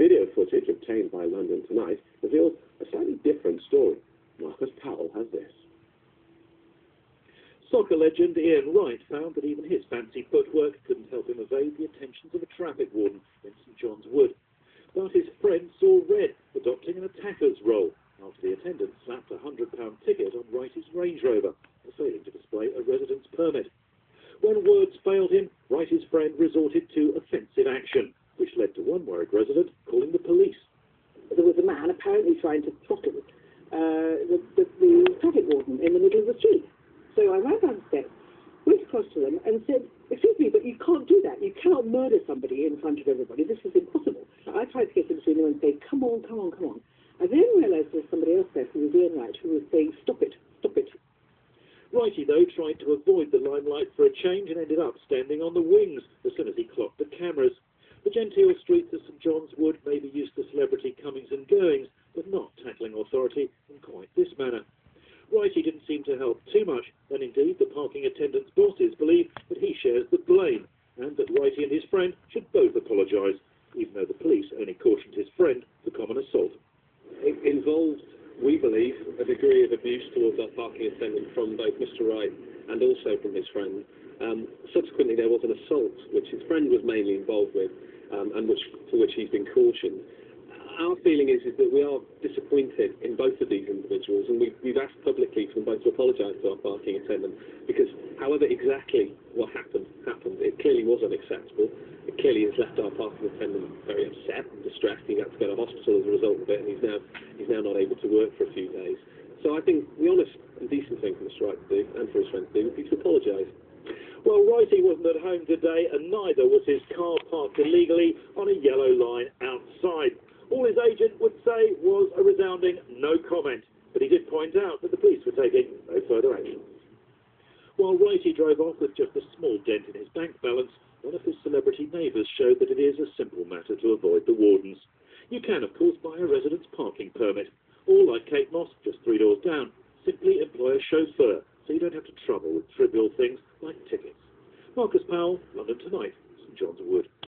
Video footage obtained by London Tonight reveals a slightly different story. Marcus Powell has this. Soccer legend Ian Wright found that even his fancy footwork couldn't help him evade the attentions of a traffic warden in St John's Wood. But his friend saw red, adopting an attacker's role, after the attendant slapped a £100 ticket on Wrighty's Range Rover for failing to display a residence permit. When words failed him, Wrighty's friend resorted to offensive action, which led to one worried resident calling the police. There was a man apparently trying to throttle the traffic warden in the middle of the street. So I ran down the steps, went across to them and said, "Excuse me, but you can't do that. You cannot murder somebody in front of everybody. This is impossible." I tried to get in between them and say, "Come on, come on, come on." I then realised there was somebody else there who was Ian Wright, who was saying, "Stop it, stop it." Wrighty, though, tried to avoid the limelight for a change and ended up standing on the wings as soon as he clocked the cameras. The genteel streets of St John's Wood may be used to celebrity comings and goings, but not tackling authority in quite this manner. Wrighty didn't seem to help too much, and indeed the parking attendant's bosses believe that he shares the blame, and that Wrighty and his friend should both apologise, even though the police only cautioned his friend for common assault. It involved, we believe, a degree of abuse towards our parking attendant from both Mr. Wright and also from his friend. Subsequently, there was an assault, which his friend was mainly involved with, and for which he's been cautioned. Our feeling is that we are disappointed in both of these individuals, and we've asked publicly for them both to apologise to our parking attendant, because however exactly what happened, it clearly was unacceptable. It clearly has left our parking attendant very upset and distressed. He had to go to hospital as a result of it, and he's now not able to work for a few days. So I think the honest and decent thing for Mr. Wright to do, and for his friend to do, would be to apologise. Well, Wrighty wasn't at home today, and neither was his car parked illegally on a yellow line outside. All his agent would say was a resounding no comment, but he did point out that the police were taking no further action. While Wrighty drove off with just a small dent in his bank balance, one of his celebrity neighbours showed that it is a simple matter to avoid the wardens. You can, of course, buy a residence parking permit, or like Kate Moss, just 3 doors down, simply employ a chauffeur, so you don't have to trouble with trivial things like tickets. Marcus Powell, London Tonight, St John's Wood.